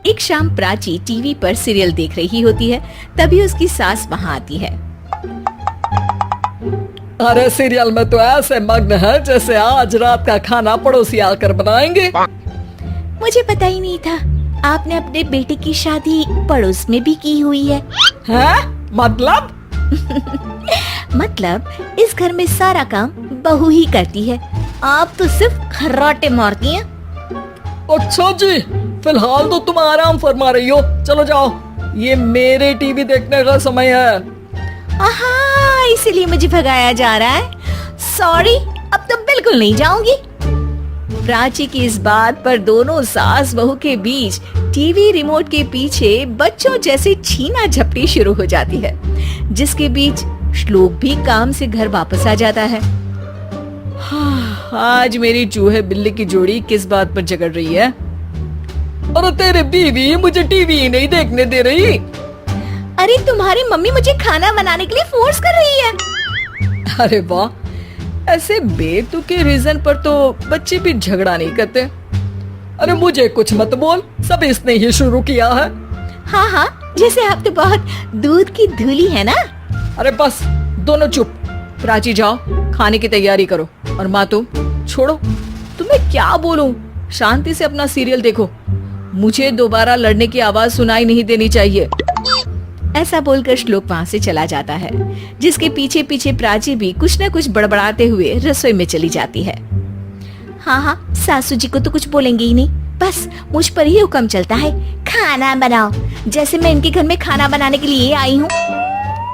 एक शाम प्राची टीवी पर सीरियल देख रही होती है। तभी उसकी सास वहाँ आती है। अरे सीरियल में तो ऐसे मग्न है जैसे आज रात का खाना पड़ोसी आकर बनाएंगे। मुझे पता ही नहीं था आपने अपने बेटे की शादी पड़ोस में भी की हुई है। हैं? मतलब? मतलब इस घर में सारा काम बहू ही करती है, आप तो सिर्फ खर्राटे मारती हैं। अच्छा जी, फिलहाल तो तुम आराम फरमा रही हो, चलो जाओ, ये मेरे टीवी देखने का समय है। आहा, इसीलिए मुझे भगाया जा रहा है। सॉरी, अब तो बिल्कुल नहीं जाऊंगी। प्राची की इस बात पर दोनों सास बहू के बीच टीवी रिमोट के पीछे बच्चों जैसे छीना झपटी शुरू हो जाती है, जिसके बीच श्लोक भी काम से घर वापस आ जाता है। आज मेरी चूहे बिल्ली की जोड़ी किस बात पर झगड़ रही है? अरे तेरे बीवी मुझे टीवी ही नहीं देखने दे रही। अरे तुम्हारी मम्मी मुझे खाना बनाने के लिए फोर्स कर रही है। अरे वाह, ऐसे बेतुके रीजन पर तो बच्चे भी झगड़ा नहीं करते। अरे मुझे कुछ मत बोल, सब इसने ही शुरू किया है। हाँ हाँ, जैसे आप तो बहुत दूध की धूली है ना। अरे बस, दोनों चुप। प्राची जाओ, खाने की तैयारी करो। और माँ तुम छोड़ो, तुम्हें क्या बोलूं, शांति से अपना सीरियल देखो, मुझे दोबारा लड़ने की आवाज सुनाई नहीं देनी चाहिए। ऐसा बोलकर श्लोक वहाँ से चला जाता है, जिसके पीछे पीछे प्राची भी कुछ न कुछ बड़बड़ाते हुए रसोई में चली जाती है। हाँ हाँ, सासू जी को तो कुछ बोलेंगे ही नहीं, बस मुझ पर ही हुक्म चलता है, खाना बनाओ, जैसे मैं इनके घर में खाना बनाने के लिए आई हूँ।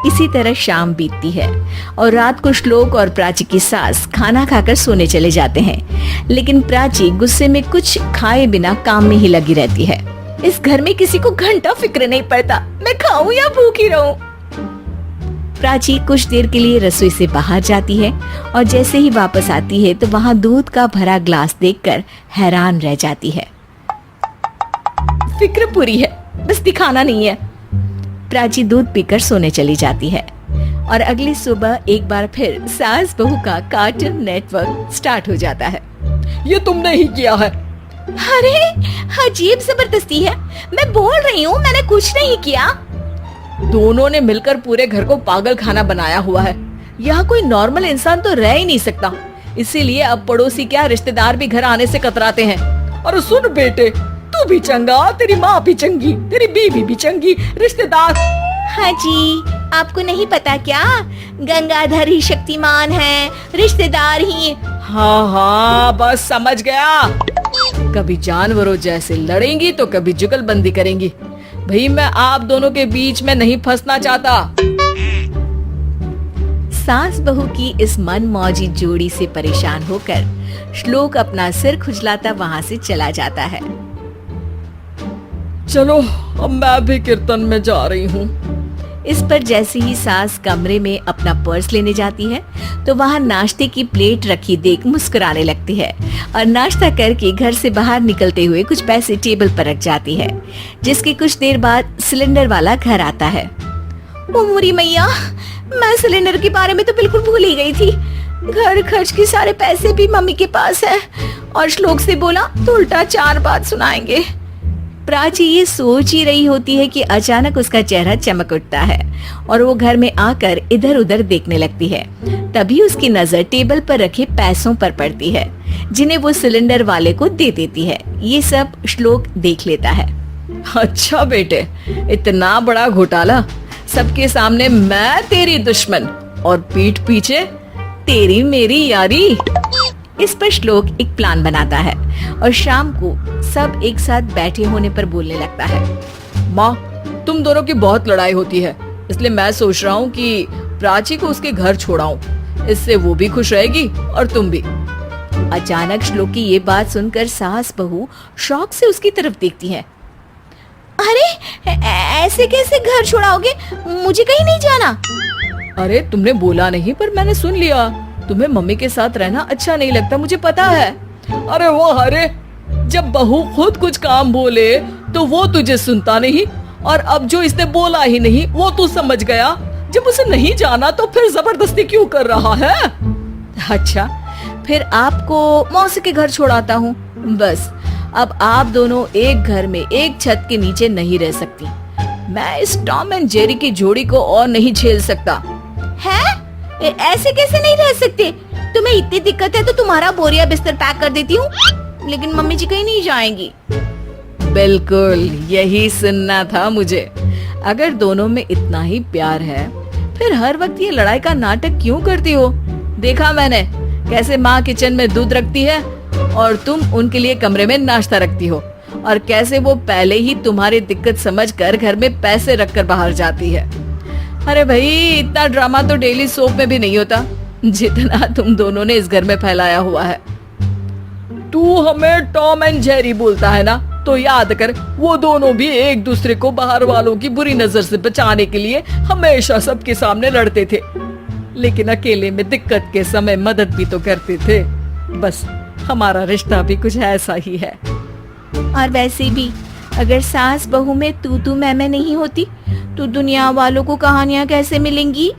इसी तरह शाम बीतती है और रात को श्लोक और प्राची की सास खाना खाकर सोने चले जाते हैं, लेकिन प्राची गुस्से में कुछ खाए बिना काम में ही लगी रहती है। इस घर में किसी को घंटा फिक्र नहीं पड़ता, मैं खाऊं या भूखी रहूं। प्राची कुछ देर के लिए रसोई से बाहर जाती है और जैसे ही वापस आती है तो वहाँ दूध का भरा ग्लास देखकर हैरान रह जाती है। फिक्र पूरी है, बस दिखाना नहीं है। प्राची दूध पीकर सोने चली जाती है और अगली सुबह एक बार फिर सास बहू का कार्टून नेटवर्क स्टार्ट हो जाता है। ये तुमने ही किया है। अरे अजीब जबरदस्ती है, मैं बोल रही हूँ मैंने कुछ नहीं किया। दोनों ने मिलकर पूरे घर को पागल खाना बनाया हुआ है। यहाँ कोई नॉर्मल इंसान तो रह ही नहीं सकता, इसीलिए अब पड़ोसी क्या रिश्तेदार भी घर आने से कतराते हैं। और सुन बेटे, तू भी चंगा, तेरी माँ भी चंगी, तेरी बीवी भी चंगी, रिश्तेदार। हाँ जी, आपको नहीं पता क्या, गंगाधर ही शक्तिमान है, रिश्तेदार ही। हाँ हाँ, बस समझ गया। कभी जानवरों जैसे लड़ेंगी तो कभी जुगलबंदी करेंगी। भाई मैं आप दोनों के बीच में नहीं फंसना चाहता। सास बहू की इस मनमौजी जोड़ी से परेशान होकर श्लोक अपना सिर खुजलाता वहाँ से चला जाता है। चलो अब मैं भी कीर्तन में जा रही हूँ। इस पर जैसे ही सास कमरे में अपना पर्स लेने जाती है तो वहाँ नाश्ते की प्लेट रखी देख मुस्कुराने लगती है और नाश्ता करके घर से बाहर निकलते हुए कुछ पैसे टेबल पर रख जाती है, जिसके कुछ देर बाद सिलेंडर वाला घर आता है। ओ मोरी मैया, मैं सिलेंडर के बारे में तो बिल्कुल भूल ही गई थी। घर खर्च के सारे पैसे भी मम्मी के पास है और श्लोक से बोला तो उल्टा 4 बात सुनाएंगे। प्राची ये सोच ही रही होती है कि अचानक उसका चेहरा चमक उठता है और वो घर में आकर इधर उधर देखने लगती है। तभी उसकी नजर टेबल पर रखे पैसों पर पड़ती है, जिन्हें वो सिलेंडर वाले को दे देती है। ये सब श्लोक देख लेता है। अच्छा बेटे, इतना बड़ा घोटाला, सबके सामने मैं तेरी दुश्मन और पीठ पीछे तेरी मेरी यारी। इस पर श्लोक एक प्लान बनाता है और शाम को सब एक साथ बैठे होने पर बोलने लगता है। माँ, तुम दोनों की बहुत लड़ाई होती है, इसलिए मैं सोच रहा हूँ कि प्राची को उसके घर छोड़ाऊं, इससे वो भी खुश रहेगी और तुम भी। अचानक श्लोक की ये बात सुनकर सास बहू शौक से उसकी तरफ देखती है। अरे ऐसे कैसे घर छोड़ाओगे, मुझे कहीं नहीं जाना। अरे तुमने बोला नहीं पर मैंने सुन लिया, तुम्हें मम्मी के साथ रहना अच्छा नहीं लगता, मुझे पता है। अरे वो, अरे जब बहू खुद कुछ काम बोले तो वो तुझे सुनता नहीं, और अब जो इसने बोला ही नहीं वो तू समझ गया। जब उसे नहीं जाना तो फिर जबरदस्ती क्यों कर रहा है? अच्छा, फिर आपको मौसी के घर छोड़ाता हूँ, बस अब आप दोनों एक घर में एक छत के नीचे नहीं रह सकती। मैं इस टॉम एंड जेरी की जोड़ी को और नहीं झेल सकता। है? ऐसे कैसे नहीं रह सकते? तुम्हें इतनी दिक्कत है तो तुम्हारा बोरिया बिस्तर पैक कर देती हूँ, लेकिन मम्मी जी कहीं नहीं जाएंगी। बिल्कुल यही सुनना था मुझे। अगर दोनों में इतना ही प्यार है फिर हर वक्त ये लड़ाई का नाटक क्यों करती हो? देखा मैंने कैसे माँ किचन में दूध रखती है और तुम उनके लिए कमरे में नाश्ता रखती हो, और कैसे वो पहले ही तुम्हारी दिक्कत समझकर घर में पैसे रखकर बाहर जाती है। अरे भाई, इतना ड्रामा तो डेली सोप में भी नहीं होता जितना तुम दोनों ने इस घर में फैलाया हुआ है। तू हमें टॉम एंड जेरी बोलता है ना, तो याद कर वो दोनों भी एक दूसरे को बाहर वालों की बुरी नजर से बचाने के लिए हमेशा सबके सामने लड़ते थे, लेकिन अकेले में दिक्कत के समय मदद भी तो करते थे। बस हमारा रिश्ता भी कुछ ऐसा ही है। और वैसे भी अगर सास बहू में तू मैं नहीं होती तो दुनिया वालों को कहानियां कैसे मिलेंगी?